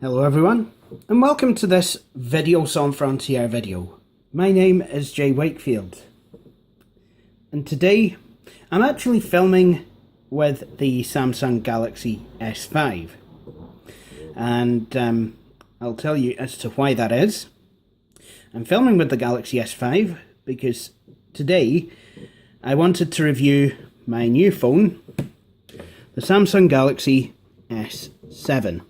Hello everyone, and welcome to this Video Sans Frontières video. My name is Jay Wakefield, and today I'm actually filming with the Samsung Galaxy S5, and I'll tell you as to why that is. I'm filming with the Galaxy S5 because today I wanted to review my new phone, the Samsung Galaxy S7.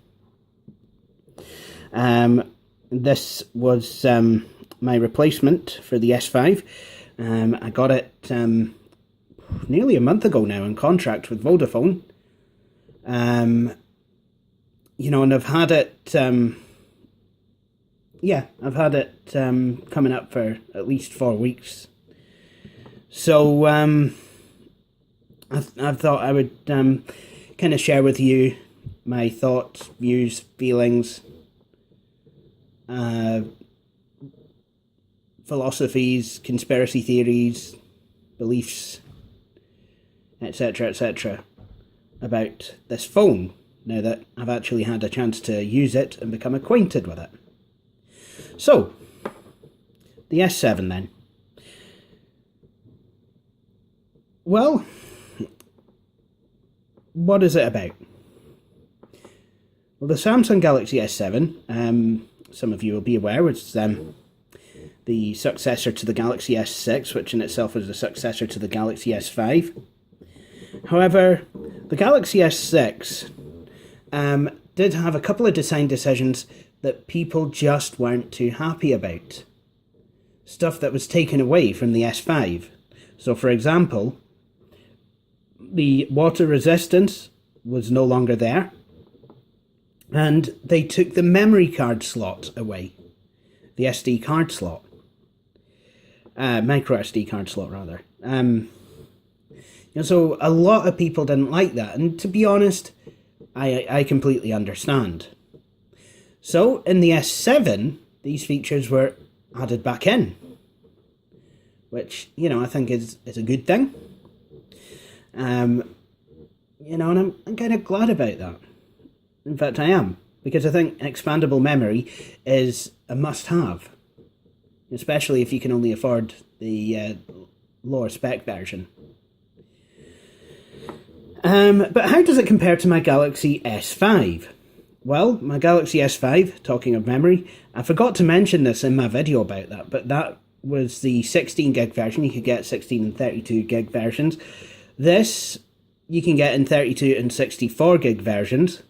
This was my replacement for the S5. I got it nearly a month ago now in contract with Vodafone. You know, and I've had it, coming up for at least 4 weeks. So I thought I would kind of share with you my thoughts, views, feelings, philosophies, conspiracy theories, beliefs, etc., about this phone, now that I've actually had a chance to use it and become acquainted with it. So, the S7 then. Well, what is it about? Well, the Samsung Galaxy S7, some of you will be aware, was the successor to the Galaxy S6, which in itself was the successor to the Galaxy S5. However, the Galaxy S6 did have a couple of design decisions that people just weren't too happy about. Stuff that was taken away from the S5. So, for example, the water resistance was no longer there, and they took the memory card slot away, the SD card slot, micro SD card slot rather. So a lot of people didn't like that, and to be honest, I completely understand. So in the S7, these features were added back in, which, you know, I think is a good thing. You know, and I'm kind of glad about that. In fact, I am, because I think expandable memory is a must-have, especially if you can only afford the lower spec version. But how does it compare to my Galaxy S5? Well, my Galaxy S5, talking of memory, I forgot to mention this in my video about that, but that was the 16 gig version. You could get 16 and 32 gig versions. This you can get in 32 and 64 gig versions.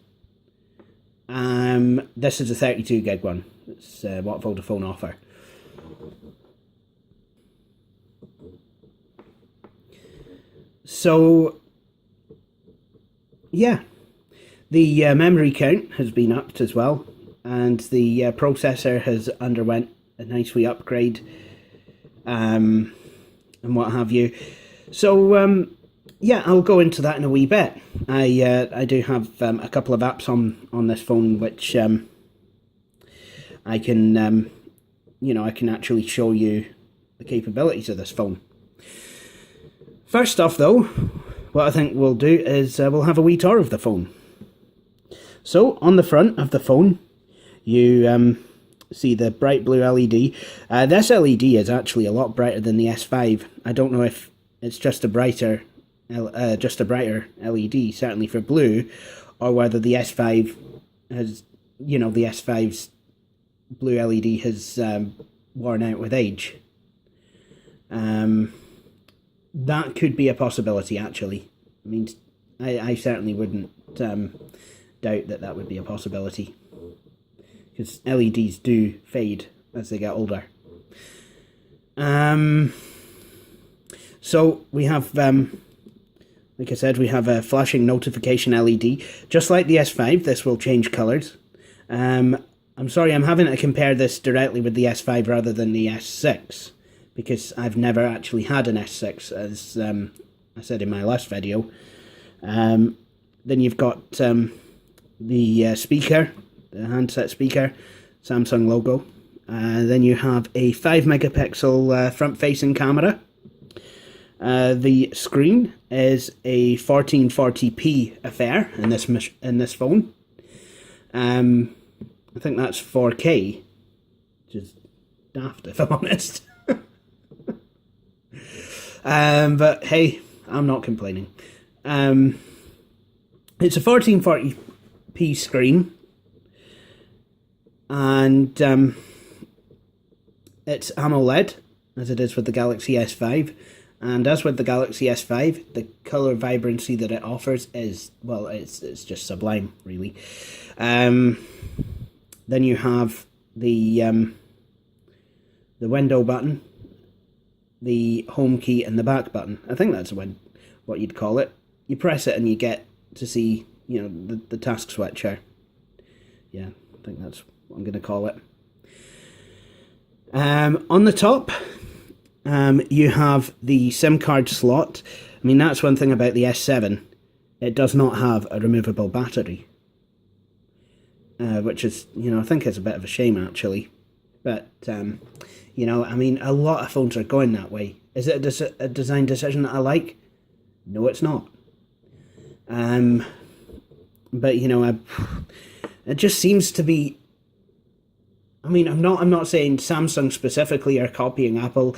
This is a 32 gig one. It's what Vodafone offer. So, yeah, the memory count has been upped as well, and the processor has underwent a nice wee upgrade, and what have you. So, yeah, I'll go into that in a wee bit. I do have a couple of apps on this phone which I can I can actually show you the capabilities of this phone. First off, though, what I think we'll do is we'll have a wee tour of the phone. So on the front of the phone, you see the bright blue LED. This LED is actually a lot brighter than the S5. I don't know if it's just a brighter LED, certainly for blue, or whether the S5 has, the S5's blue LED has worn out with age. That could be a possibility, actually. I mean, I certainly wouldn't doubt that would be a possibility, because LEDs do fade as they get older. So we have, like I said, we have a flashing notification LED. Just like the S5, this will change colours. I'm sorry, I'm having to compare this directly with the S5 rather than the S6, because I've never actually had an S6, as I said in my last video. Then you've got the speaker, the handset speaker, Samsung logo. Then you have a 5 megapixel front-facing camera. The screen is a 1440p affair in this phone. I think that's 4K, which is daft if I'm honest. But hey, I'm not complaining. It's a 1440p screen, and it's AMOLED, as it is with the Galaxy S5. And as with the Galaxy S5, the colour vibrancy that it offers is, well, it's just sublime, really. Then you have the window button, the home key, and the back button. I think that's what you'd call it. You press it and you get to see, you know, the task switcher. Yeah, I think that's what I'm going to call it. On the top, you have the SIM card slot. I mean, that's one thing about the S7. It does not have a removable battery. Which is, you know, I think is a bit of a shame, actually. But, you know, I mean, a lot of phones are going that way. Is it a design decision that I like? No, it's not. But, you know, it just seems to be... I mean, I'm not saying Samsung specifically are copying Apple.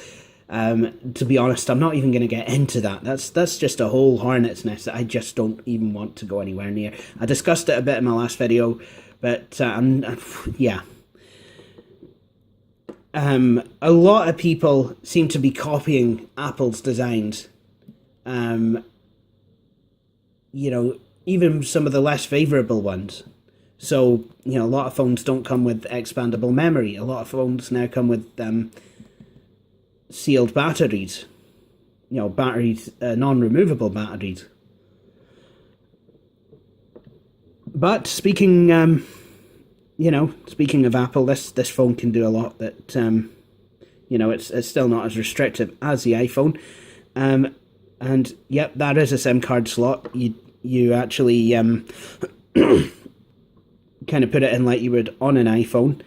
To be honest, I'm not even going to get into that. That's just a whole hornet's nest that I just don't even want to go anywhere near. I discussed it a bit in my last video, but yeah. A lot of people seem to be copying Apple's designs. You know, even some of the less favourable ones. So, you know, a lot of phones don't come with expandable memory. A lot of phones now come with sealed batteries. You know, batteries, non-removable batteries. But speaking, you know, speaking of Apple, this phone can do a lot that, you know, it's still not as restrictive as the iPhone. And yep, that is a SIM card slot. You actually kind of put it in like you would on an iPhone.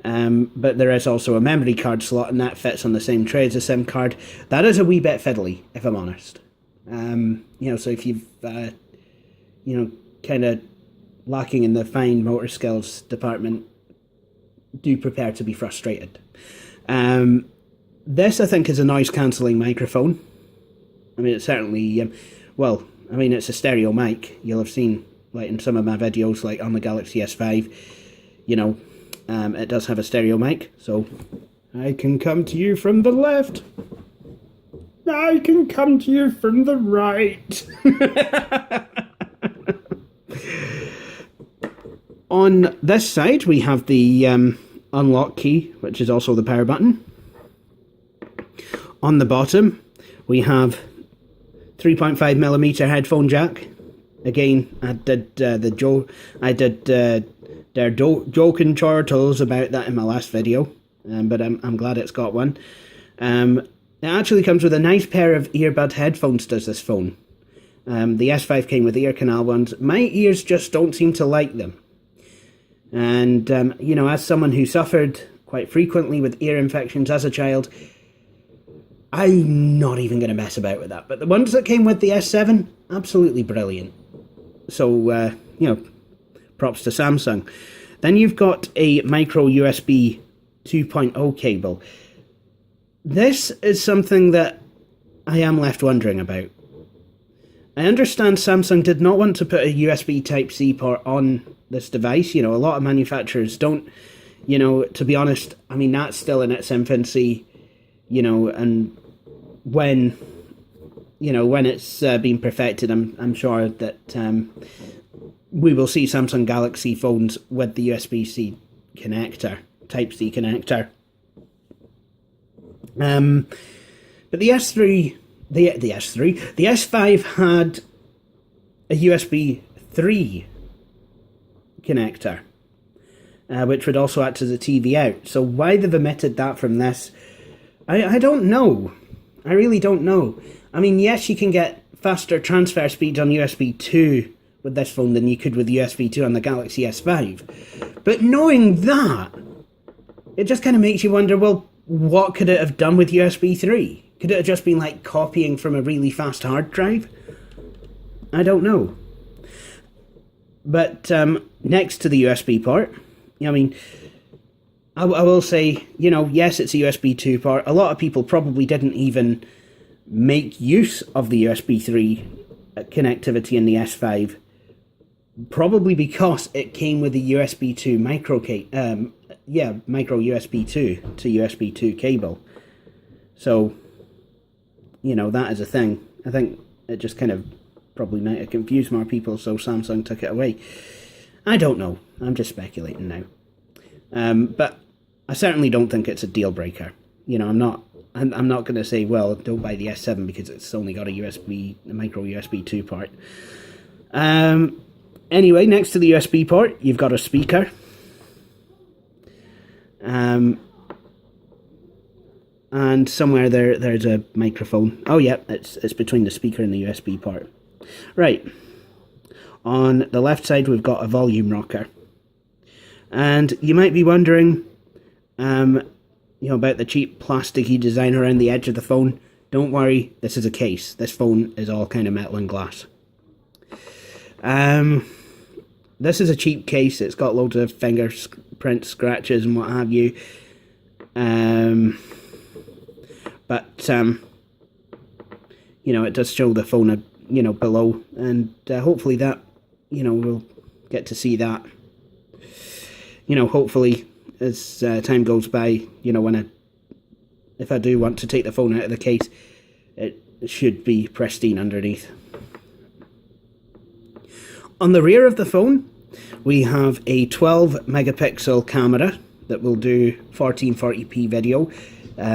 But there is also a memory card slot, and that fits on the same tray as a SIM card. That is a wee bit fiddly, if I'm honest. You know, so if you've, you know, kind of lacking in the fine motor skills department, do prepare to be frustrated. This, I think, is a noise-cancelling microphone. I mean, it's certainly, well, I mean, it's a stereo mic. You'll have seen, like, in some of my videos, like on the Galaxy S5, you know, it does have a stereo mic, so I can come to you from the left. I can come to you from the right. On this side, we have the unlock key, which is also the power button. On the bottom, we have 3.5mm headphone jack. Again, I did their joking chortles about that in my last video, but I'm glad it's got one. It actually comes with a nice pair of earbud headphones, does this phone. The S5 came with ear canal ones. My ears just don't seem to like them. And, you know, as someone who suffered quite frequently with ear infections as a child, I'm not even going to mess about with that. But the ones that came with the S7, absolutely brilliant. So, you know, props to Samsung. Then you've got a micro USB 2.0 cable. This is something that I am left wondering about. I understand Samsung did not want to put a USB Type-C port on this device. You know, a lot of manufacturers don't. You know, to be honest, I mean, that's still in its infancy. You know, and when, you know, when it's been perfected, I'm sure that we will see Samsung Galaxy phones with the USB-C connector, Type-C connector. But the S5 had a USB 3 connector, which would also act as a TV out. So why they've omitted that from this, I don't know. I really don't know. I mean, yes, you can get faster transfer speeds on USB 2 with this phone than you could with USB 2 on the Galaxy S5. But knowing that, it just kind of makes you wonder, well, what could it have done with USB 3? Could it have just been like copying from a really fast hard drive? I don't know. But next to the USB port, I mean, I will say, yes, it's a USB 2 port. A lot of people probably didn't even make use of the USB 3 connectivity in the S5, probably because it came with the USB 2 micro USB 2 to USB 2 cable. So, that is a thing. I think it just kind of probably might have confused more people, so Samsung took it away. I don't know. I'm just speculating now. But I certainly don't think it's a deal breaker. I'm not going to say, well, don't buy the S7 because it's only got a micro USB 2 port. Anyway, next to the USB port, you've got a speaker. And somewhere there's a microphone. Oh yeah, it's between the speaker and the USB port. Right. On the left side, we've got a volume rocker. And you might be wondering, about the cheap plasticky design around the edge of the phone. Don't worry, this is a case. This phone is all kind of metal and glass. This is a cheap case. It's got loads of fingerprint scratches and what have you. But it does show the phone, below, and hopefully that, we'll get to see that. Hopefully, as time goes by, if I do want to take the phone out of the case, it should be pristine underneath. On the rear of the phone, we have a 12 megapixel camera that will do 1440p video.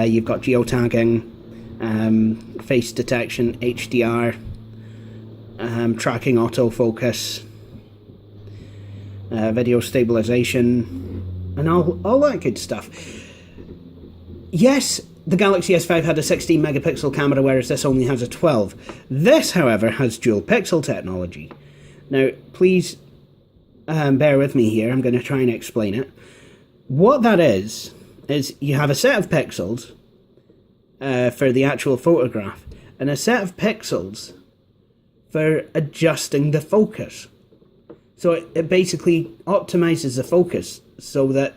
You've got geotagging, face detection, HDR, tracking autofocus, video stabilization, and all that good stuff. Yes, the Galaxy S5 had a 16 megapixel camera, whereas this only has a 12. This, however, has dual pixel technology. Now, please bear with me here. I'm going to try and explain it. What that is you have a set of pixels for the actual photograph, and a set of pixels for adjusting the focus. So it basically optimizes the focus so that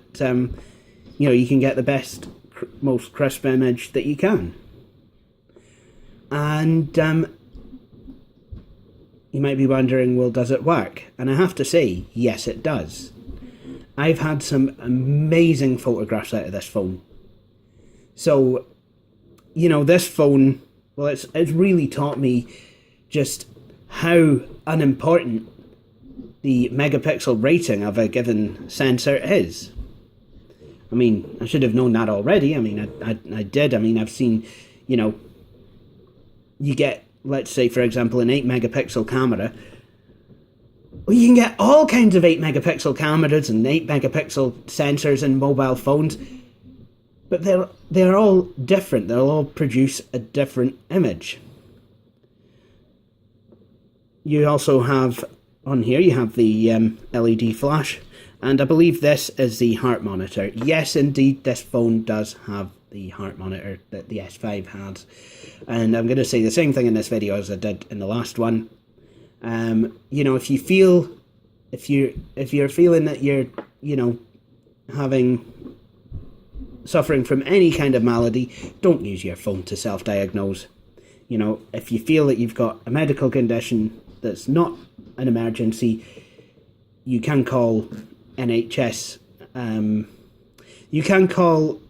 you can get the best, most crisp image that you can. And you might be wondering, well, does it work? And I have to say, yes, it does. I've had some amazing photographs out of this phone. So, this phone, well, it's really taught me just how unimportant the megapixel rating of a given sensor is. I mean, I should have known that already. I mean, I did. I mean, I've seen, you get, let's say, for example, an 8 megapixel camera. Well, you can get all kinds of 8 megapixel cameras and 8 megapixel sensors in mobile phones, but they're all different. They'll all produce a different image. You also have, on here, you have the LED flash, and I believe this is the heart monitor. Yes, indeed, this phone does have the heart monitor that the S5 has. And I'm going to say the same thing in this video as I did in the last one. If you're feeling that you're, suffering from any kind of malady, don't use your phone to self-diagnose. If you feel that you've got a medical condition that's not an emergency, you can call NHS. You can call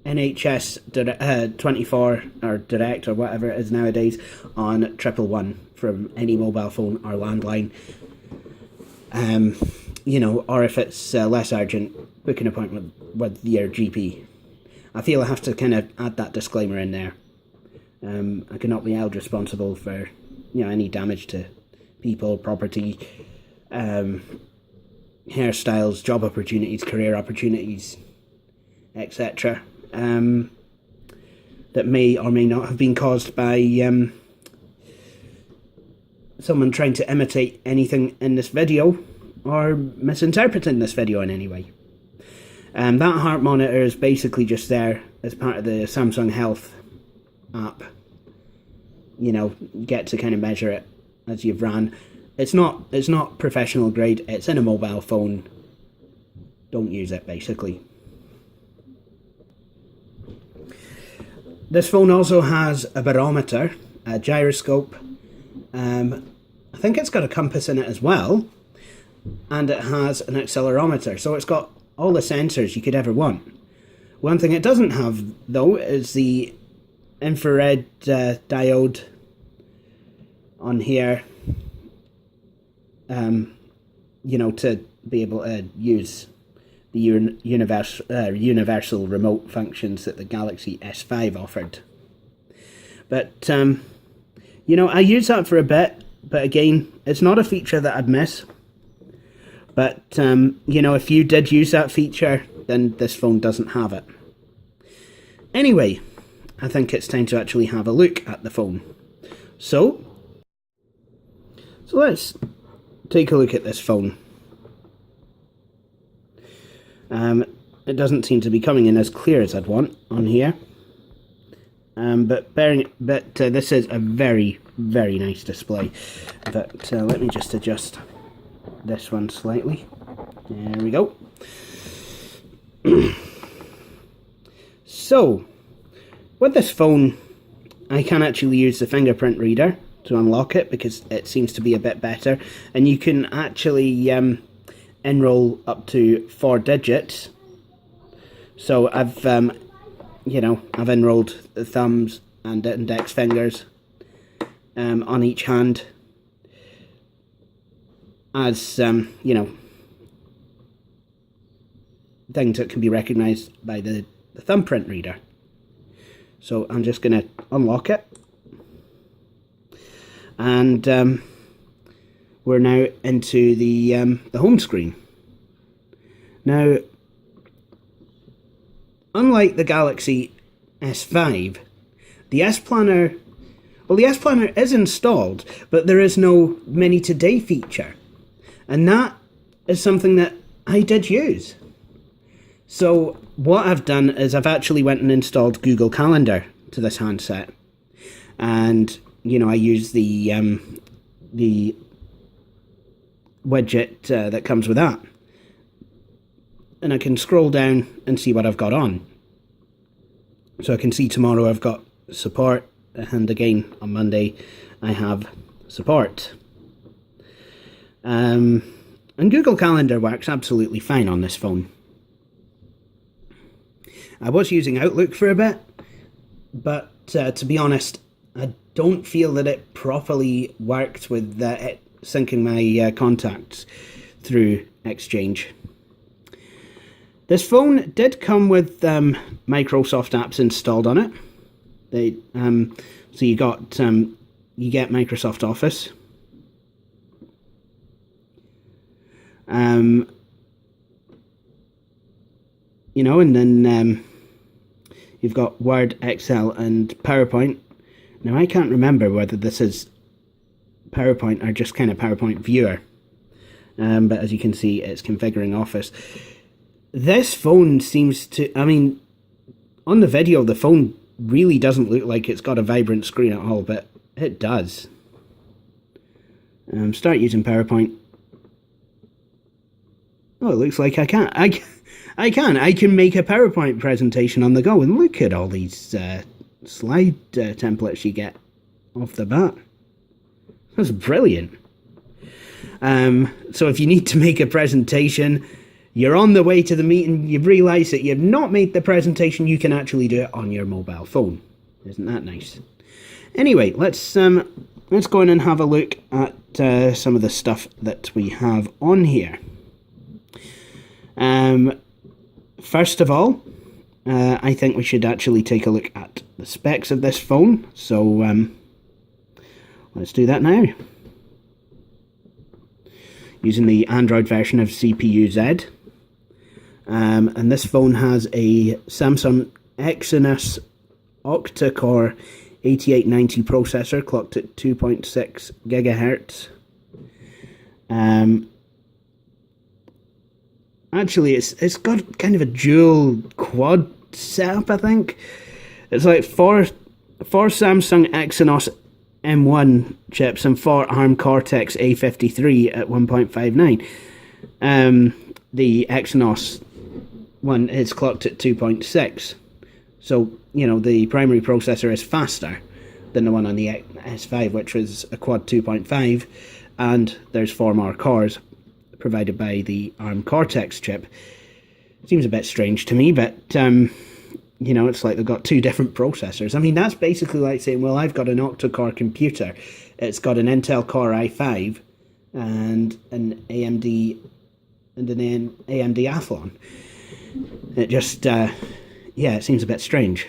NHS 24 or Direct or whatever it is nowadays on 111 from any mobile phone or landline. Or if it's less urgent, book an appointment with your GP. I feel I have to kind of add that disclaimer in there. I cannot be held responsible for any damage to people, property, hairstyles, job opportunities, career opportunities, etc. That may or may not have been caused by someone trying to imitate anything in this video or misinterpreting this video in any way. That heart monitor is basically just there as part of the Samsung Health app. Get to kind of measure it as you've ran. It's not professional grade. It's in a mobile phone. don't use it, basically. This phone also has a barometer, a gyroscope, I think it's got a compass in it as well, and it has an accelerometer, so it's got all the sensors you could ever want. One thing it doesn't have, though, is the infrared diode on here, you know, to be able to use the universal remote functions that the Galaxy S5 offered. But, you know, I use that for a bit, but again, it's not a feature that I'd miss. But, you know, if you did use that feature, then this phone doesn't have it. Anyway, I think it's time to actually have a look at the phone. So let's take a look at this phone. It doesn't seem to be coming in as clear as I'd want on here. But this is a very, very nice display. But let me just adjust this one slightly. There we go. So, with this phone, I can actually use the fingerprint reader to unlock it because it seems to be a bit better. And you can actually enroll up to 4 digits. So I've, you know, I've enrolled the thumbs and index fingers on each hand as, you know, things that can be recognised by the thumbprint reader. So I'm just going to unlock it. And we're now into the home screen. Now, unlike the Galaxy S5, the S Planner, well, the S Planner is installed, but there is no Mini Today feature. And that is something that I did use. So what I've done is I've actually went and installed Google Calendar to this handset. And, you know, I use the widget that comes with that. And I can scroll down and see what I've got on. So I can see tomorrow I've got support, and again on Monday I have support. And Google Calendar works absolutely fine on this phone. I was using Outlook for a bit, but to be honest, I don't feel that it properly worked with it syncing my contacts through Exchange. This phone did come with Microsoft apps installed on it. So you get Microsoft Office. You know, and then you've got Word, Excel, and PowerPoint. Now, I can't remember whether this is PowerPoint or just kind of PowerPoint Viewer. But as you can see, it's configuring Office. This phone seems to, I mean, on the video, the phone really doesn't look like it's got a vibrant screen at all, but it does. Start using PowerPoint. Oh, it looks like I can. I can make a PowerPoint presentation on the go, and look at all these slide templates you get off the bat. That's brilliant. So if you need to make a presentation, you're on the way to the meeting, you've realised that you've not made the presentation, you can actually do it on your mobile phone. Isn't that nice? Anyway, let's go in and have a look at some of the stuff that we have on here. First of all, I think we should actually take a look at the specs of this phone. So let's do that now. Using the Android version of CPU-Z. And this phone has a Samsung Exynos octa-core 8890 processor clocked at 2.6 gigahertz. Actually, it's got kind of a dual quad setup, I think. It's like four Samsung Exynos M1 chips and 4 ARM Cortex A53 at 1.59. The Exynos one is clocked at 2.6. So, you know, the primary processor is faster than the one on the S5, which was a quad 2.5, and there's 4 more cores provided by the ARM Cortex chip. Seems a bit strange to me, but, you know, it's like they've got 2 different processors. I mean, that's basically like saying, well, I've got an octa-core computer. It's got an Intel Core i5 and an AMD Athlon. It just, yeah, it seems a bit strange.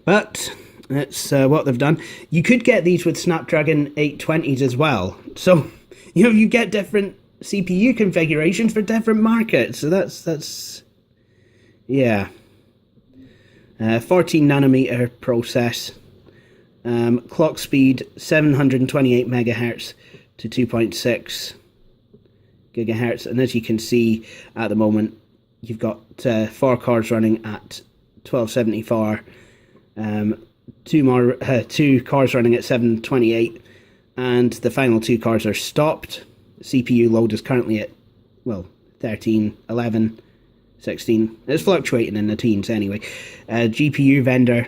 But it's what they've done. You could get these with Snapdragon 820s as well. So, you know, you get different CPU configurations for different markets. So that's yeah. 14 nanometer process. Clock speed 728 megahertz to 2.6 gigahertz. And as you can see at the moment, you've got 4 cores running at 1274. 2 cores running at 728, and the final 2 cores are stopped. CPU load is currently at, well, 13, 11, 16. It's fluctuating in the teens anyway. GPU vendor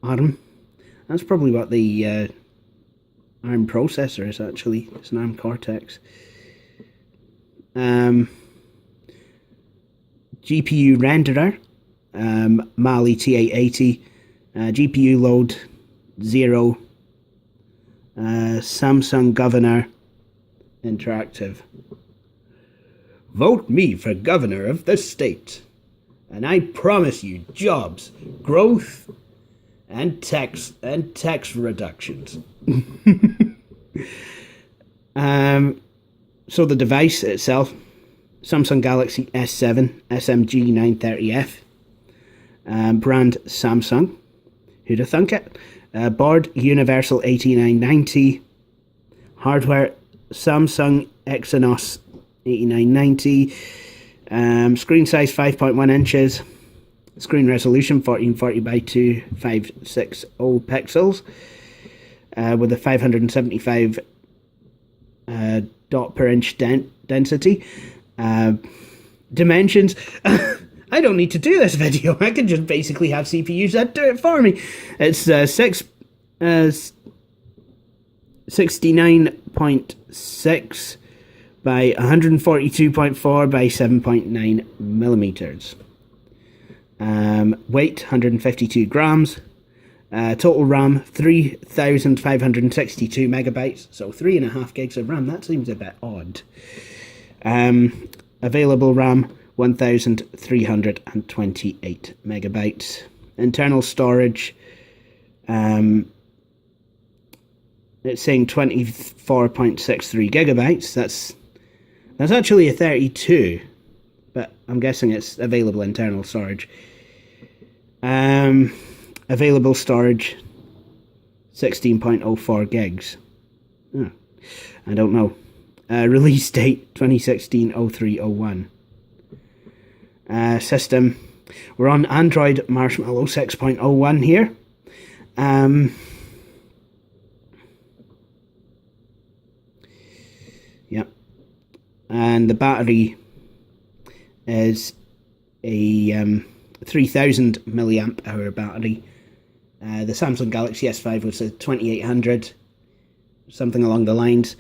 ARM. That's probably what the ARM processor is actually. It's an ARM Cortex. GPU renderer. Mali T880. GPU load 0. Samsung Governor Interactive. Vote me for governor of the state, and I promise you jobs, growth, and tax reductions. So the device itself, Samsung Galaxy S7 SMG 930F. Brand Samsung. Who'd have thunk it? Board Universal 8990. Hardware Samsung Exynos 8990. Screen size 5.1 inches. Screen resolution 1440 by 2560 pixels. With a 575 dot per inch density. Dimensions. I don't need to do this video. I can just basically have CPUs that do it for me. It's 69.6 by 142.4 by 7.9 millimeters. Weight 152 grams. Total RAM 3,562 megabytes. So 3.5 gigs of RAM. That seems a bit odd. Available RAM 1,328 megabytes. Internal storage, it's saying 24.63 gigabytes. That's actually a 32, but I'm guessing it's available internal storage. Available storage 16.04 gigs. Oh, I don't know. Release date 2016-03-01. System, we're on Android Marshmallow 6.01 here. Yep. And the battery is a 3000 milliamp hour battery. The Samsung Galaxy S5 was a 2800, something along the lines.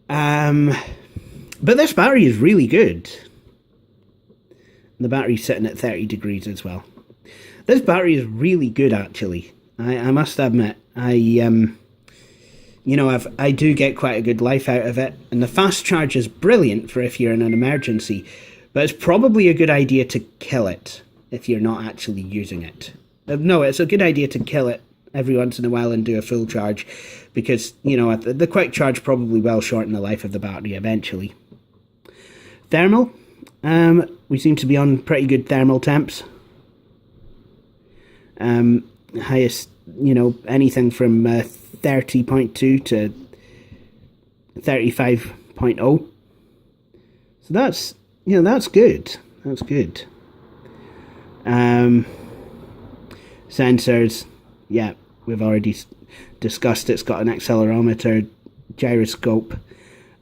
But this battery is really good. The battery's sitting at 30 degrees as well. This battery is really good, actually. I must admit. I do get quite a good life out of it. And the fast charge is brilliant for if you're in an emergency. But it's probably a good idea to kill it if you're not actually using it. No, it's a good idea to kill it every once in a while and do a full charge. Because, you know, the quick charge probably will shorten the life of the battery eventually. Thermal. We seem to be on pretty good thermal temps. Highest, you know, anything from 30.2 to 35.0. So that's, you know, that's good. That's good. Sensors, yeah, we've already discussed. It's got an accelerometer, gyroscope,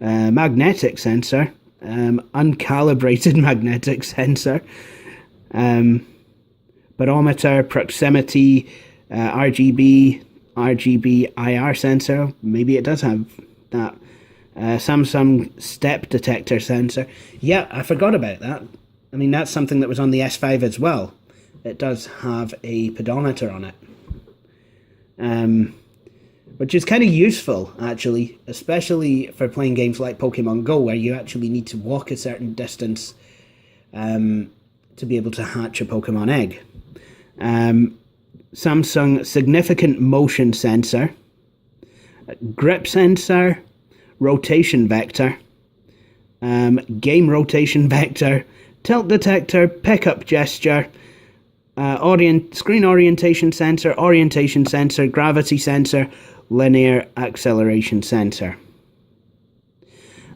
magnetic sensor, uncalibrated magnetic sensor, barometer, proximity, RGB IR sensor. Maybe it does have that. Samsung step detector sensor. Yeah, I forgot about that. I mean, that's something that was on the S5 as well. It does have a pedometer on it. Which is kind of useful, actually, especially for playing games like Pokemon Go, where you actually need to walk a certain distance to be able to hatch a Pokemon egg. Samsung significant motion sensor, grip sensor, rotation vector, game rotation vector, tilt detector, pickup gesture, screen orientation sensor, gravity sensor, linear acceleration sensor.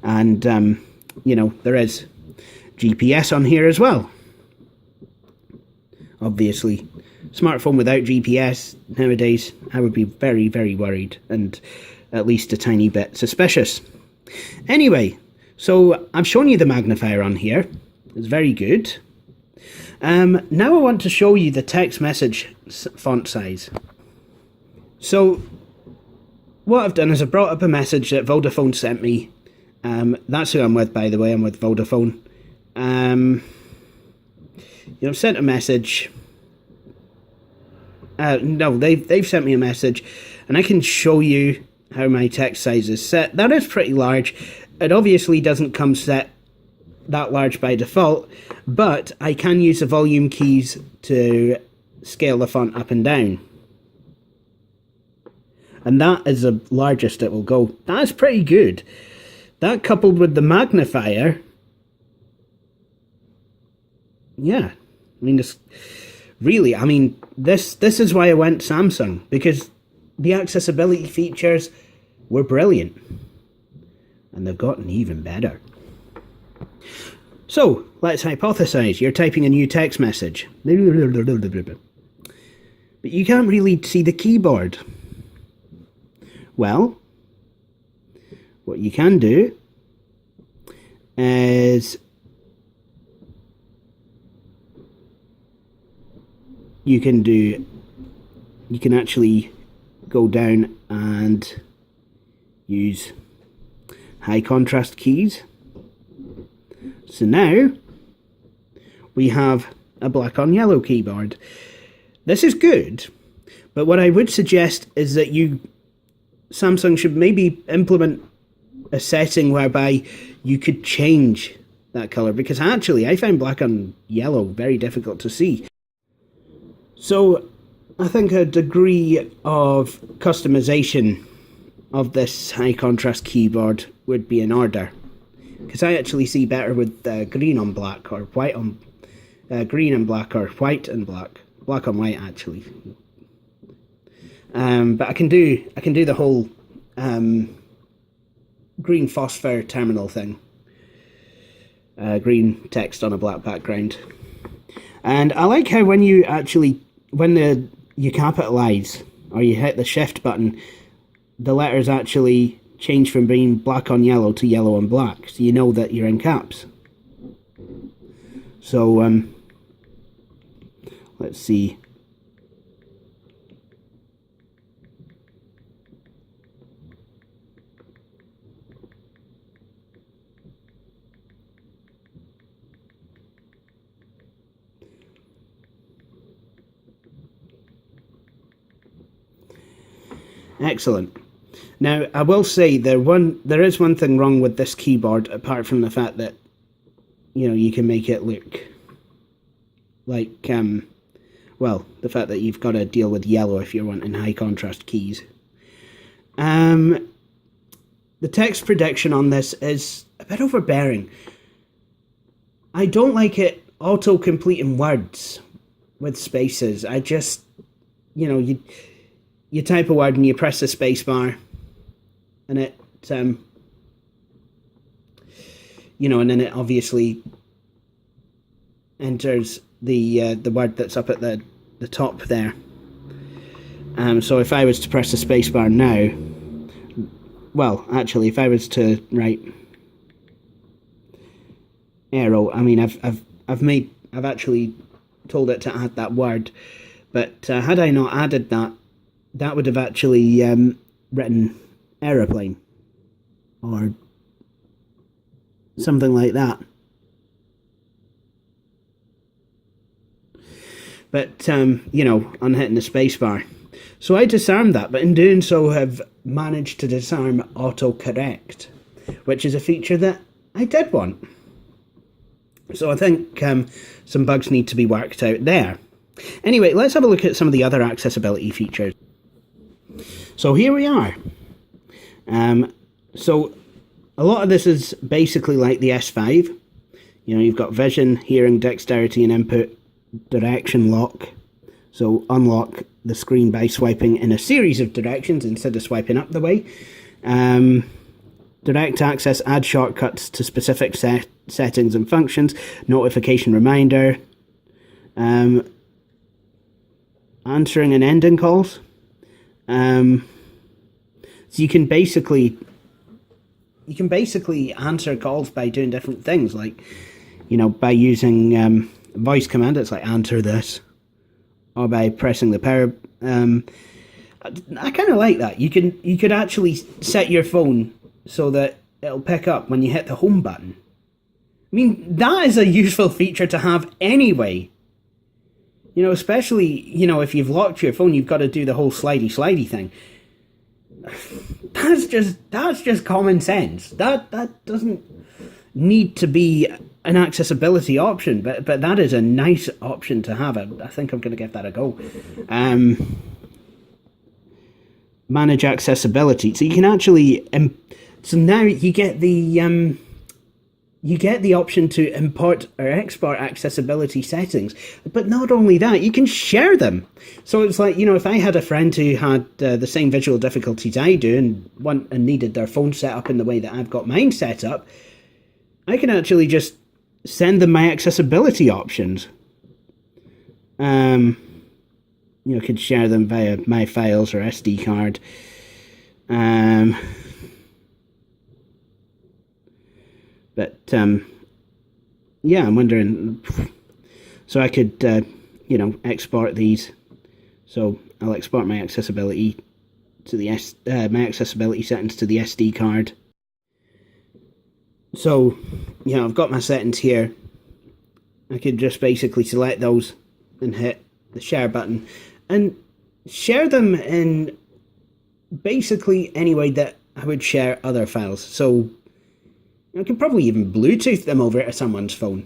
And, you know, there is GPS on here as well. Obviously, smartphone without GPS nowadays, I would be very, very worried and at least a tiny bit suspicious. Anyway, so I've shown you the magnifier on here. It's very good. Now I want to show you the text message font size. So what I've done is I've brought up a message that Vodafone sent me. That's who I'm with, by the way. I'm with Vodafone. You know, I've sent a message. No, they've sent me a message, and I can show you how my text size is set. That is pretty large. It obviously doesn't come set that large by default, but I can use the volume keys to scale the font up and down. And that is the largest it will go. That's pretty good. That coupled with the magnifier, yeah, I mean, this really, I mean, this is why I went Samsung, because the accessibility features were brilliant, and they've gotten even better. So, let's hypothesize you're typing a new text message, but you can't really see the keyboard. Well, what you can do is you can actually go down and use high contrast keys. So now we have a black on yellow keyboard. This is good, but what I would suggest is that Samsung should maybe implement a setting whereby you could change that color, because actually I found black on yellow very difficult to see. So I think a degree of customization of this high contrast keyboard would be in order, because I actually see better with green on black, or white on green and black, or white and black on white actually. But I can do the whole green phosphor terminal thing, green text on a black background. And I like how when you capitalize or you hit the shift button, the letters actually change from being black on yellow to yellow on black, so you know that you're in caps. So let's see. Excellent. Now, I will say there is one thing wrong with this keyboard, apart from the fact that, you know, you can make it look like, well, the fact that you've got to deal with yellow if you're wanting high contrast keys. The text prediction on this is a bit overbearing. I don't like it auto-completing words with spaces. I just, you know, you type a word and you press the space bar, and it, you know, and then it obviously enters the word that's up at the top there. So if I was to press the space bar now, well, actually, if I was to write arrow. I mean, I've actually told it to add that word, but had I not added that, that would have actually written aeroplane or something like that. But you know, on hitting the spacebar. So I disarmed that, but in doing so have managed to disarm autocorrect, which is a feature that I did want. So I think some bugs need to be worked out there. Anyway, let's have a look at some of the other accessibility features. So here we are. So a lot of this is basically like the S5. You know, you've got vision, hearing, dexterity and input, direction lock. So unlock the screen by swiping in a series of directions instead of swiping up the way. Direct access, add shortcuts to specific settings and functions. Notification reminder. Answering and ending calls. So you can basically answer calls by doing different things, like, you know, by using voice command. It's like answer this, or by pressing the power. I kind of like that. You could actually set your phone so that it'll pick up when you hit the home button. I mean, that is a useful feature to have anyway. You know, especially, you know, if you've locked your phone, you've got to do the whole slidey thing. That's just common sense. That doesn't need to be an accessibility option, but that is a nice option to have. I think I'm going to give that a go. Manage accessibility. So you can actually so now you get the option to import or export accessibility settings. But not only that, you can share them. So it's like, you know, if I had a friend who had the same visual difficulties I do and needed their phone set up in the way that I've got mine set up, I can actually just send them my accessibility options. You know, could share them via my files or SD card. But yeah, I'm wondering. So I could, you know, export these. So I'll export my accessibility to the my accessibility settings to the SD card. So, you know, I've got my settings here. I could just basically select those and hit the share button and share them in basically any way that I would share other files. So I could probably even Bluetooth them over to someone's phone.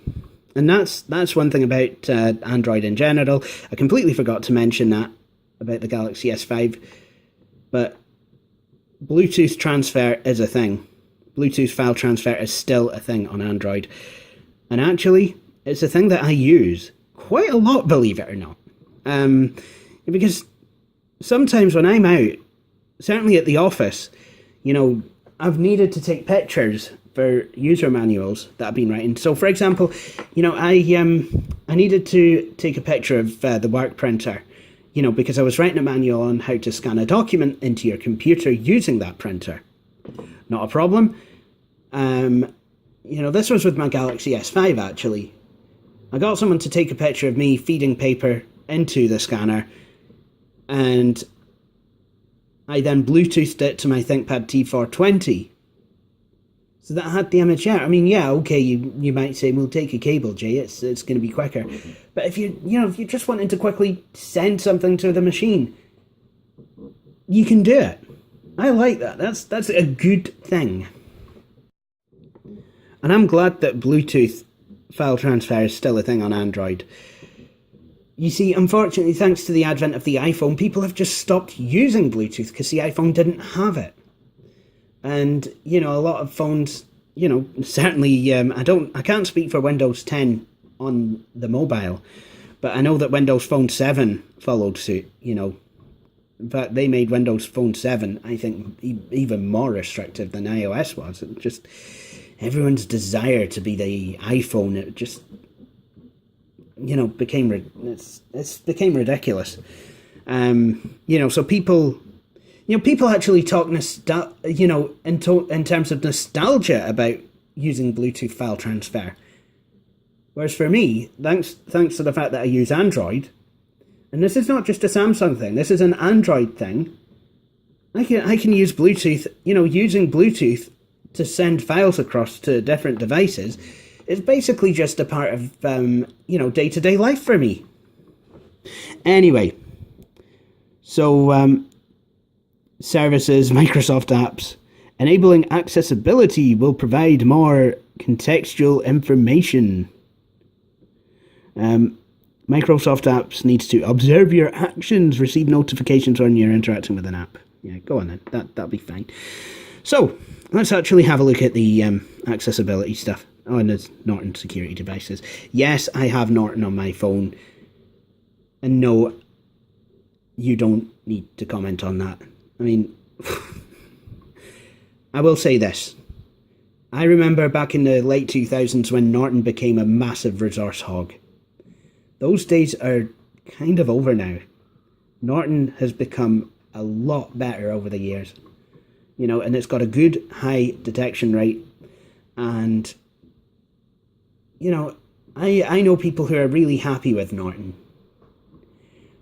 And that's one thing about Android in general. I completely forgot to mention that about the Galaxy S5. But Bluetooth transfer is a thing. Bluetooth file transfer is still a thing on Android. And actually, it's a thing that I use quite a lot, believe it or not. Because sometimes when I'm out, certainly at the office, you know, I've needed to take pictures for user manuals that I've been writing. So, for example, you know, I needed to take a picture of the work printer, you know, because I was writing a manual on how to scan a document into your computer using that printer. Not a problem. You know, this was with my Galaxy S5, actually. I got someone to take a picture of me feeding paper into the scanner, and I then Bluetoothed it to my ThinkPad T420. So that I had the image out. I mean, yeah, okay, you might say, well, take a cable, Jay, it's going to be quicker. But if you're just wanting to quickly send something to the machine, you can do it. I like that. That's a good thing. And I'm glad that Bluetooth file transfer is still a thing on Android. You see, unfortunately, thanks to the advent of the iPhone, people have just stopped using Bluetooth because the iPhone didn't have it. And, you know, a lot of phones, you know, certainly, I can't speak for Windows 10 on the mobile, but I know that Windows Phone 7 followed suit, you know. In fact, they made Windows Phone 7, I think, even more restrictive than iOS was. It just, everyone's desire to be the iPhone, it just, you know, became ridiculous. You know, so people actually talk, in terms of nostalgia about using Bluetooth file transfer. Whereas for me, thanks to the fact that I use Android, and this is not just a Samsung thing, this is an Android thing, I can use Bluetooth, using Bluetooth to send files across to different devices is basically just a part of, day-to-day life for me. Anyway, so, services, Microsoft apps, enabling accessibility will provide more contextual information. Microsoft apps needs to observe your actions, receive notifications when you're interacting with an app. Yeah, go on then. That'll be fine. So, let's actually have a look at the accessibility stuff. Oh, and there's Norton security devices. Yes, I have Norton on my phone. And no, you don't need to comment on that. I mean, I will say this. I remember back in the late 2000s when Norton became a massive resource hog. Those days are kind of over now. Norton has become a lot better over the years. And it's got a good high detection rate. And, I know people who are really happy with Norton.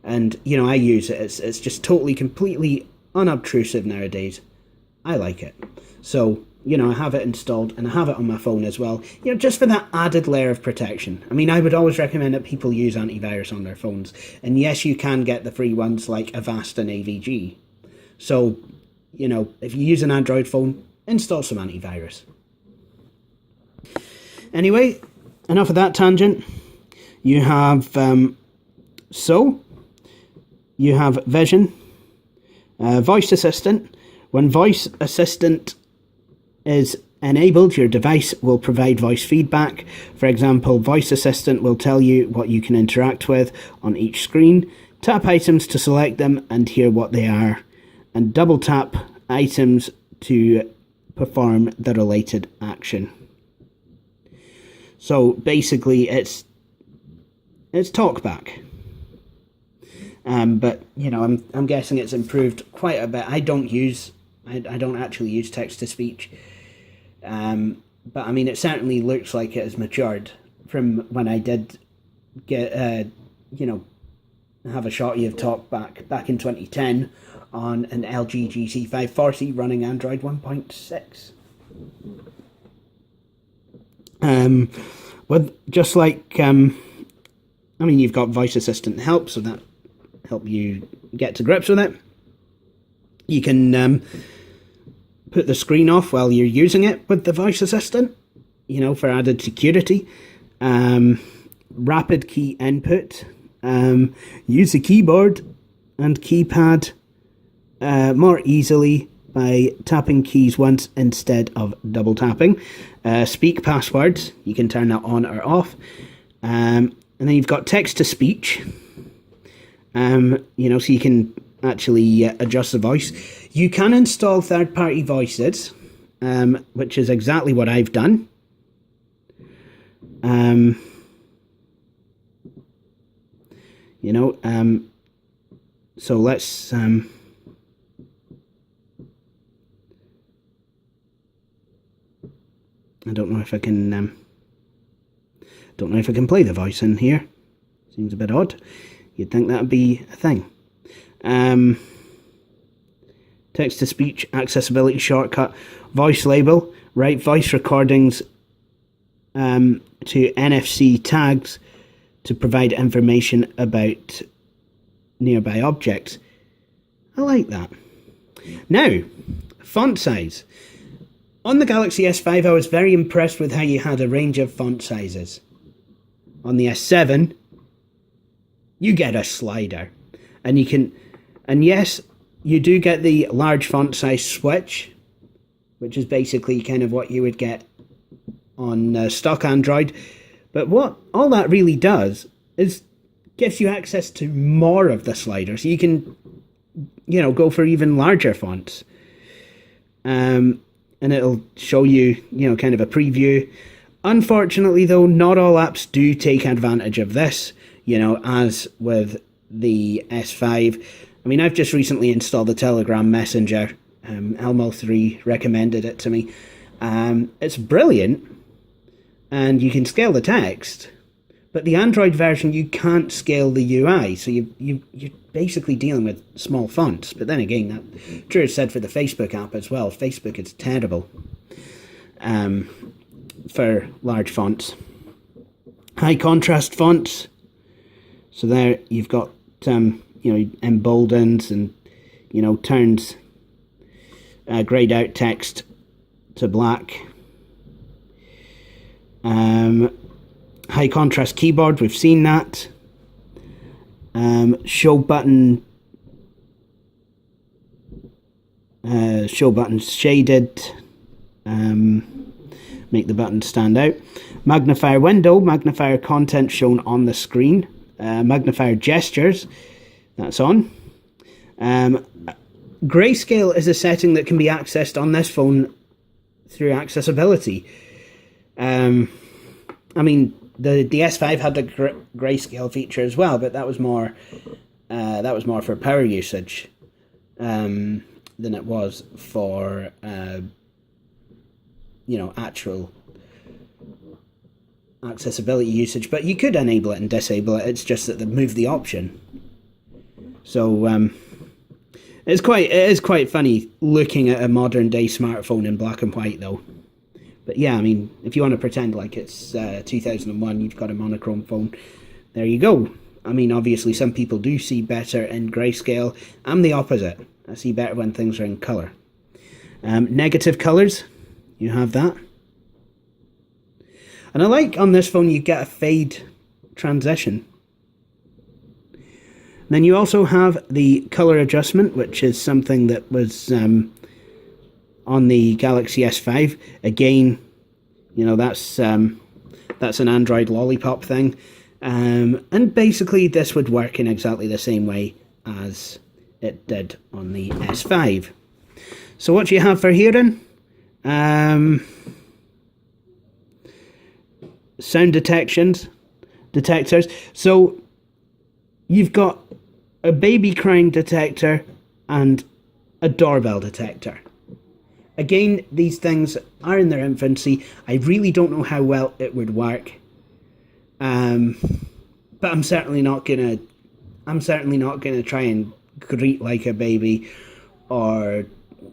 And, I use it. It's just totally, completely unobtrusive nowadays. I like it. So, I have it installed and I have it on my phone as well, just for that added layer of protection. I mean, I would always recommend that people use antivirus on their phones. And yes, you can get the free ones like Avast and AVG. So, if you use an Android phone, install some antivirus. Anyway, enough of that tangent. You have, you have Vision, Voice Assistant. When Voice Assistant is enabled, your device will provide voice feedback. For example, Voice Assistant will tell you what you can interact with on each screen, tap items to select them and hear what they are, and double tap items to perform the related action. So basically it's talkback. But I'm guessing it's improved quite a bit. I don't actually use text to speech. But I mean, it certainly looks like it has matured from when I did get, have a shotty of talk back in 2010 on an LG GC540 running Android 1.6. With just like, you've got Voice Assistant help, so that help you get to grips with it. You can put the screen off while you're using it with the Voice Assistant, for added security. Rapid key input. Use the keyboard and keypad more easily by tapping keys once instead of double tapping. Speak passwords. You can turn that on or off. And then you've got text to speech. So you can actually adjust the voice. You can install third-party voices, which is exactly what I've done. So let's I don't know if I can play the voice in here. Seems a bit odd. You'd think that'd be a thing. Text-to-speech accessibility shortcut. Voice label. Write voice recordings to NFC tags to provide information about nearby objects. I like that. Now, font size. On the Galaxy S5, I was very impressed with how you had a range of font sizes. On the S7, you get a slider. And yes, you do get the large font size switch, which is basically kind of what you would get on stock Android. But what all that really does is gives you access to more of the slider. So you can, go for even larger fonts. And it'll show you, kind of a preview. Unfortunately, though, not all apps do take advantage of this, as with the S5. I mean, I've just recently installed the Telegram Messenger. Elmo3 recommended it to me. It's brilliant, and you can scale the text, But the Android version, you can't scale the UI, so you're basically dealing with small fonts. But then again, that true is said for the Facebook app as well. Facebook is terrible for large fonts. High contrast fonts. So there you've got emboldened and turns grayed out text to black. High contrast keyboard, we've seen that. Show buttons shaded, make the buttons stand out. Magnifier window, magnifier content shown on the screen. Magnifier gestures, that's on. Grayscale is a setting that can be accessed on this phone through accessibility. I mean, the S5 had a grayscale feature as well, but that was more for power usage than it was for actual accessibility usage. But you could enable it and disable it. It's just that they moved the option. So it is quite funny looking at a modern day smartphone in black and white, though. But yeah, I mean, if you want to pretend like it's 2001, you've got a monochrome phone, there you go. I mean, obviously, some people do see better in grayscale. I'm the opposite. I see better when things are in colour. Negative colours, you have that. And I like on this phone you get a fade transition. Then you also have the colour adjustment, which is something that was on the Galaxy S5. Again, that's an Android lollipop thing. And basically this would work in exactly the same way as it did on the S5. So what do you have for hearing? Sound detectors. So you've got a baby crying detector and a doorbell detector. Again, these things are in their infancy. I really don't know how well it would work. But I'm certainly not gonna try and greet like a baby, or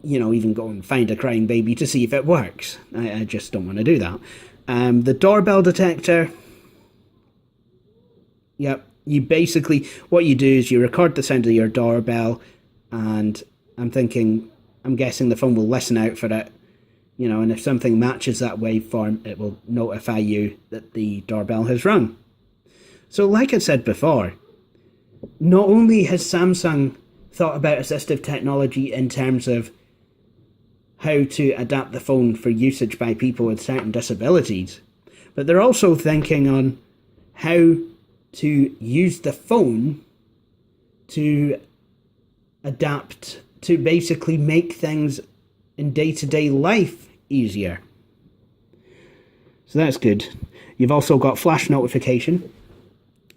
even go and find a crying baby to see if it works. I just don't want to do that. The doorbell detector. Yep. You basically, what you do is you record the sound of your doorbell, and I'm guessing the phone will listen out for it, and if something matches that waveform, it will notify you that the doorbell has rung. So like I said before, not only has Samsung thought about assistive technology in terms of how to adapt the phone for usage by people with certain disabilities, but they're also thinking on how to use the phone to adapt, to basically make things in day-to-day life easier. So that's good. You've also got flash notification,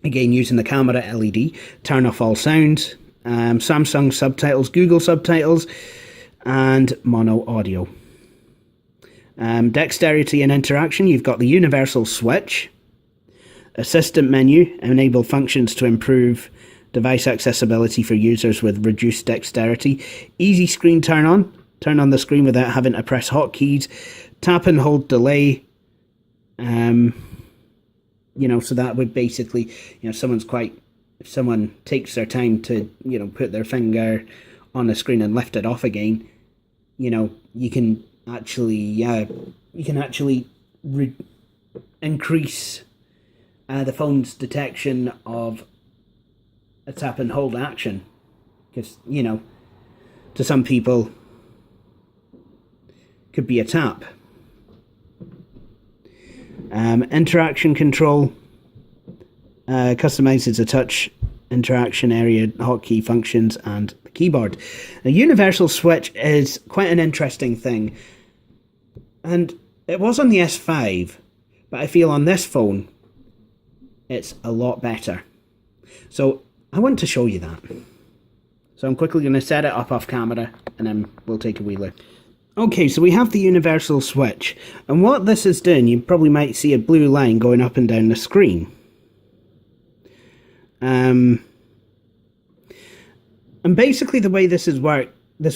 again using the camera LED, turn off all sound, Samsung subtitles, Google subtitles, and mono audio. Dexterity and interaction, you've got the universal switch. Assistant menu, enable functions to improve device accessibility for users with reduced dexterity. Easy screen turn on the screen without having to press hotkeys. Tap and hold delay. So that would basically, if someone takes their time to, put their finger on the screen and lift it off again, you can actually increase the phone's detection of a tap and hold action, because to some people could be a tap. Interaction control customizes the touch interaction area, hotkey functions, and the keyboard. A universal switch is quite an interesting thing, and it was on the S5, but I feel on this phone it's a lot better. So I want to show you that. So I'm quickly going to set it up off camera, and then we'll take a wee look. Okay, so we have the universal switch, and what this is doing, you probably might see a blue line going up and down the screen. And basically the way this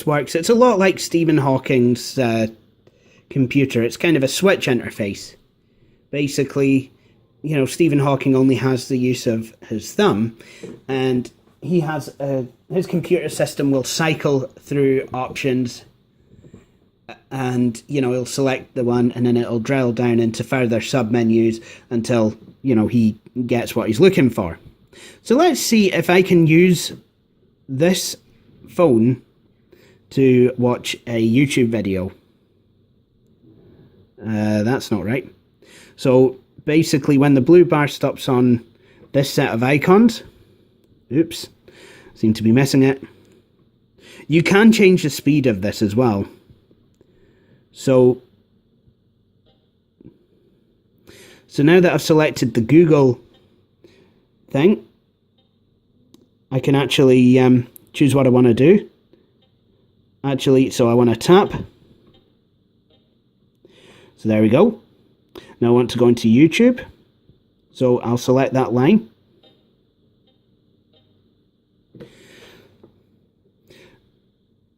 works, it's a lot like Stephen Hawking's computer. It's kind of a switch interface. Basically, you know, Stephen Hawking only has the use of his thumb, and he has his computer system will cycle through options, and you know, he'll select the one, and then it'll drill down into further submenus until, you know, he gets what he's looking for. So let's see if I can use this phone to watch a YouTube video. That's not right. So basically, when the blue bar stops on this set of icons, oops, seem to be missing it. You can change the speed of this as well. So now that I've selected the Google thing, I can actually choose what I want to do. Actually, so I want to tap. So there we go. Now I want to go into YouTube. So I'll select that line.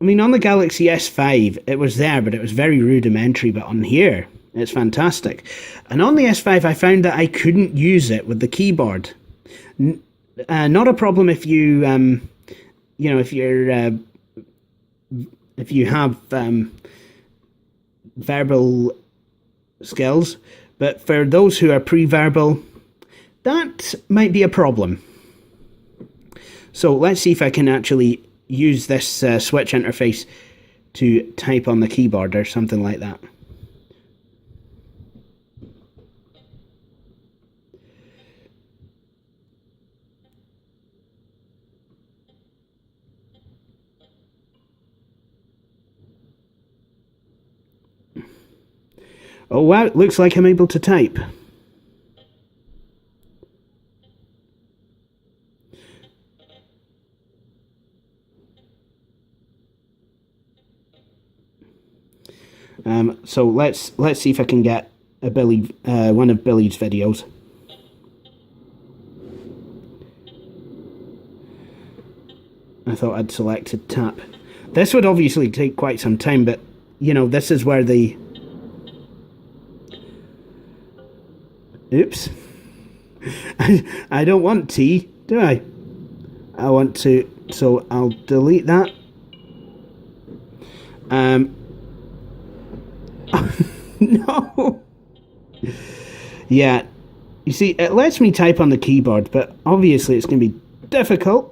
I mean, on the Galaxy S5, it was there, but it was very rudimentary. But on here, it's fantastic. And on the S5, I found that I couldn't use it with the keyboard. Not a problem if you, you know, if you have verbal skills, but for those who are pre-verbal, that might be a problem. So let's see if I can actually use this switch interface to type on the keyboard or something like that. Oh wow, it looks like I'm able to type. So let's see if I can get a one of Billy's videos. I thought I'd selected tap. This would obviously take quite some time, but you know, this is where the oops. I don't want T, do I? I want to, so I'll delete that. No. Yeah. You see, it lets me type on the keyboard, but obviously it's going to be difficult.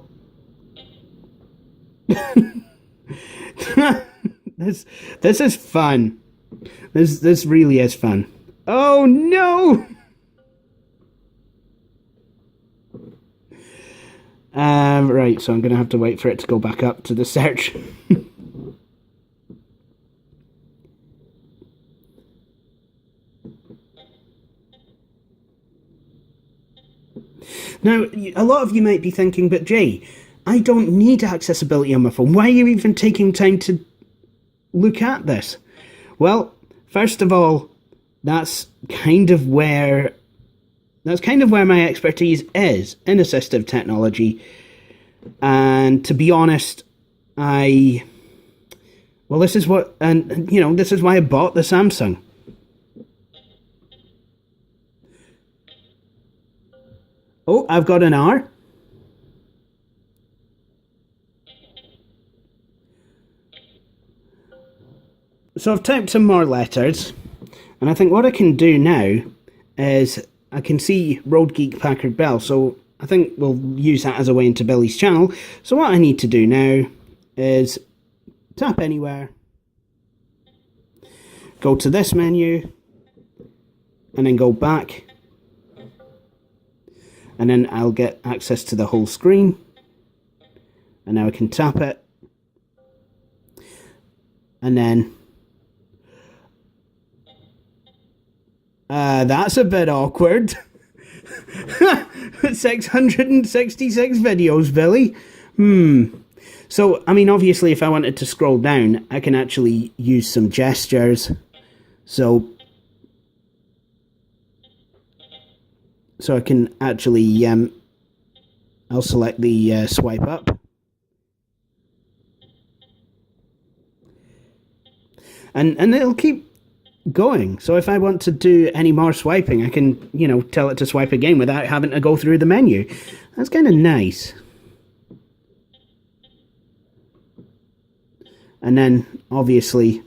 This is fun. This really is fun. Oh no! Right, so I'm going to have to wait for it to go back up to the search. Now, a lot of you might be thinking, but Jay, I don't need accessibility on my phone. Why are you even taking time to look at this? Well, first of all, that's kind of where my expertise is in assistive technology. And to be honest, this is what, and you know, this is why I bought the Samsung. Oh, I've got an R. So I've typed some more letters, and I think what I can do now is I can see Road Geek Packard Bell, so I think we'll use that as a way into Billy's channel. So what I need to do now is tap anywhere, go to this menu, and then go back, and then I'll get access to the whole screen, and now I can tap it, and then that's a bit awkward. 666 videos, Billy. So, I mean, obviously, if I wanted to scroll down, I can actually use some gestures. So I can actually I'll select the swipe up. And it'll keep going. So if I want to do any more swiping, I can, you know, tell it to swipe again without having to go through the menu. That's kind of nice. And then, obviously,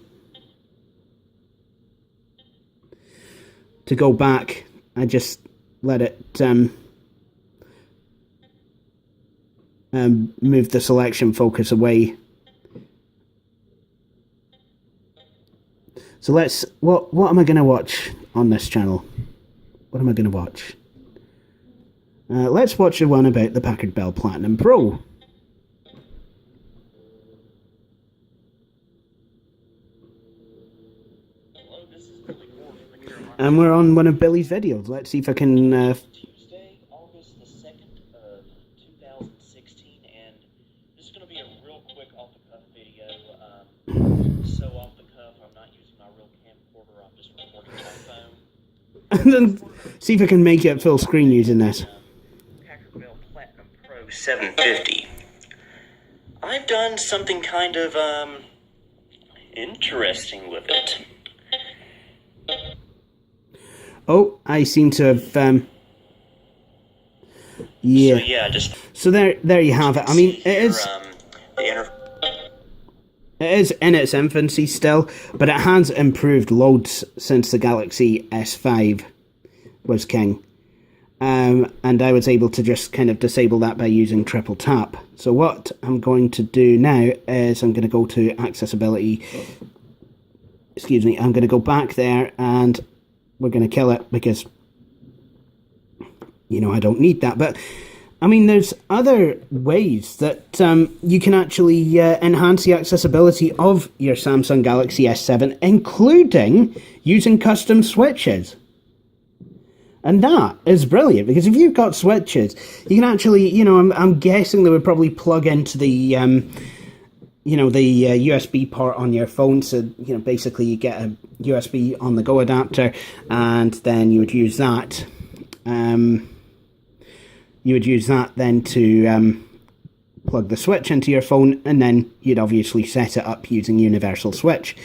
to go back, I just let it move the selection focus away. So let's, what am I going to watch on this channel? What am I going to watch? Let's watch the one about the Packard Bell Platinum Pro. And we're on one of Billy's videos. Let's see if I can... Tuesday, August the 2nd of 2016, and this is going to be a real quick off-the-cuff video. So off-the-cuff, I'm not using my real camcorder, I'm just recording my phone. And then see if I can make it full screen using this. Packard Bell Platinum Pro 750. I've done something kind of, interesting with it. Oh, I seem to have, yeah. So yeah, so there you have it. I mean, it is in its infancy still, but it has improved loads since the Galaxy S5 was king. And I was able to just kind of disable that by using triple tap. So what I'm going to do now is I'm going to go to accessibility. Excuse me, I'm going to go back there and we're going to kill it because, you know, I don't need that. But, I mean, there's other ways that you can actually enhance the accessibility of your Samsung Galaxy S7, including using custom switches. And that is brilliant, because if you've got switches, you can actually, you know, I'm guessing they would probably plug into the, you know, the USB port on your phone. So, you know, basically you get a USB on the go adapter, and then you would use that. You would use that then to plug the switch into your phone, and then you'd obviously set it up using Universal Switch.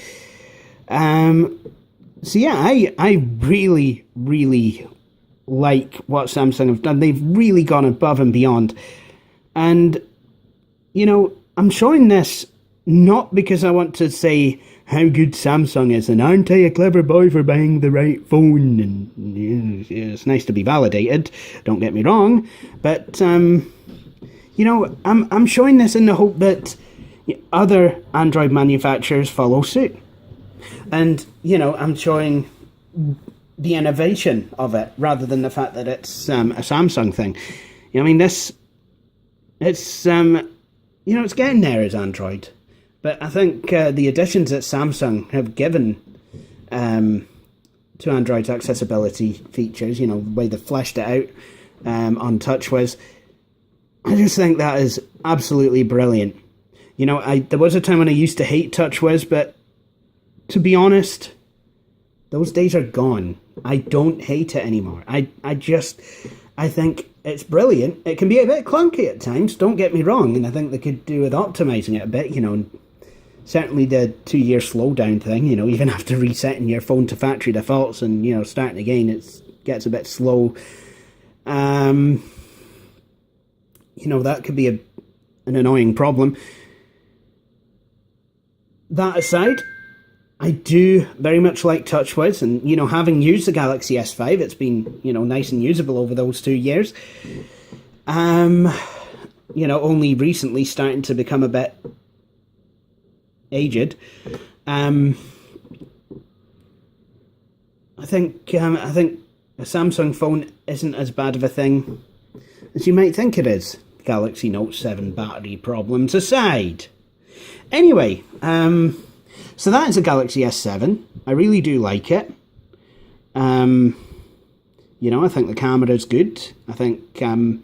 So yeah, I really, really like what Samsung have done. They've really gone above and beyond. And, you know, I'm showing this not because I want to say how good Samsung is and aren't I a clever boy for buying the right phone, and it's nice to be validated, don't get me wrong, but you know, I'm showing this in the hope that other Android manufacturers follow suit. And, you know, I'm showing the innovation of it rather than the fact that it's a Samsung thing. You know, I mean, it's you know, it's getting there as Android. But I think the additions that Samsung have given to Android's accessibility features, you know, the way they fleshed it out on TouchWiz, I just think that is absolutely brilliant. You know, there was a time when I used to hate TouchWiz, but to be honest, those days are gone. I don't hate it anymore. I think it's brilliant. It can be a bit clunky at times, don't get me wrong, and I think they could do with optimizing it a bit, you know. Certainly the 2-year slowdown thing, you know, even after resetting your phone to factory defaults and, you know, starting again, it gets a bit slow. You know, that could be an annoying problem. That aside, I do very much like TouchWiz, and, you know, having used the Galaxy S5, it's been, you know, nice and usable over those 2 years. You know, only recently starting to become a bit aged. I think a Samsung phone isn't as bad of a thing as you might think it is. Galaxy Note 7 battery problems aside. Anyway, so that is a Galaxy S7. I really do like it. You know, I think the camera is good. I think the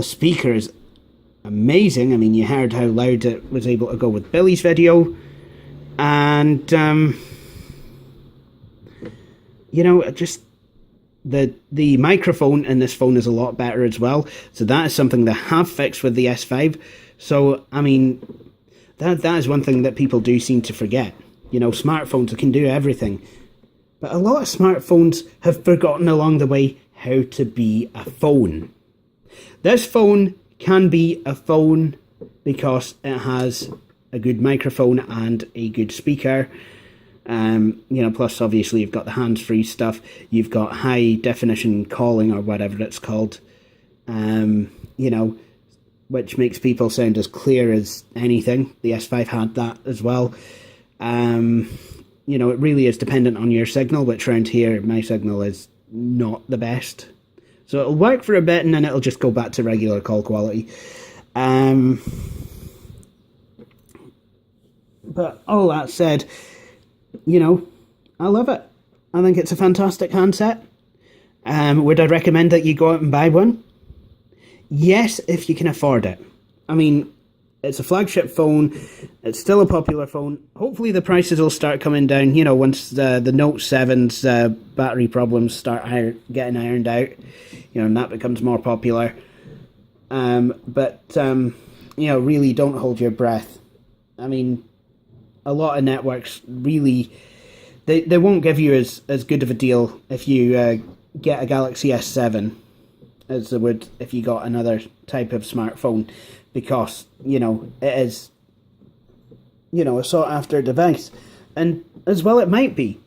speaker is amazing. I mean, you heard how loud it was able to go with Billy's video. And, you know, the microphone in this phone is a lot better as well. So that is something they have fixed with the S5. So, I mean, that is one thing that people do seem to forget. You know, smartphones can do everything. But a lot of smartphones have forgotten along the way how to be a phone. This phone can be a phone because it has a good microphone and a good speaker. You know, plus obviously you've got the hands-free stuff. You've got high definition calling or whatever it's called. You know, which makes people sound as clear as anything. The S5 had that as well. You know, it really is dependent on your signal, which around here, my signal is not the best. So it'll work for a bit and then it'll just go back to regular call quality. But all that said, you know, I love it. I think it's a fantastic handset. Would I recommend that you go out and buy one? Yes, if you can afford it. I mean, it's a flagship phone. It's still a popular phone. Hopefully the prices will start coming down, you know, once the Note 7's battery problems start getting ironed out, you know, and that becomes more popular. But you know, really don't hold your breath. I mean, a lot of networks really, they won't give you as good of a deal if you get a Galaxy S7 as they would if you got another type of smartphone, because, you know, it is, you know, a sought after device. And as well it might be.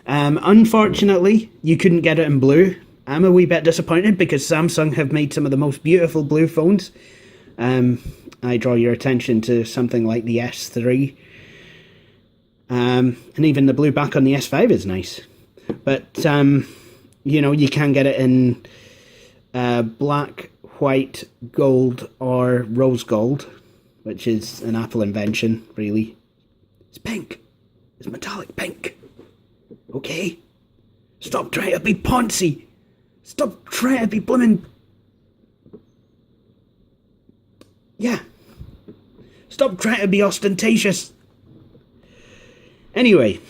Unfortunately, you couldn't get it in blue. I'm a wee bit disappointed because Samsung have made some of the most beautiful blue phones. I draw your attention to something like the S3. And even the blue back on the S5 is nice. But, you know, you can get it in black, white, gold, or rose gold, which is an Apple invention, really. It's pink. It's metallic pink. Okay? Stop trying to be poncy. Stop trying to be blimmin'... Yeah. Stop trying to be ostentatious. Anyway.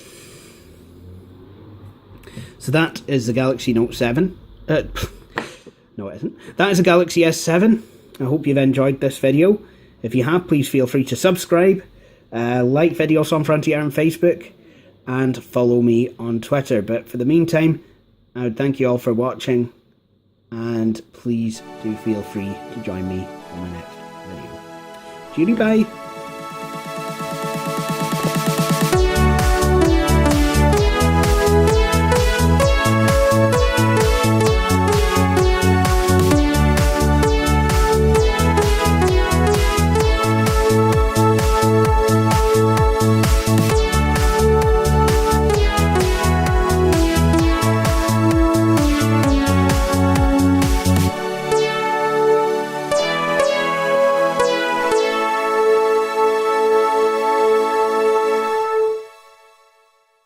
So that is the Galaxy Note 7. No, it isn't. That is a Galaxy S7. I hope you've enjoyed this video. If you have, please feel free to subscribe, like Videos on Frontier on Facebook, and follow me on Twitter. But for the meantime, I would thank you all for watching, and please do feel free to join me on my next video. Judy, bye!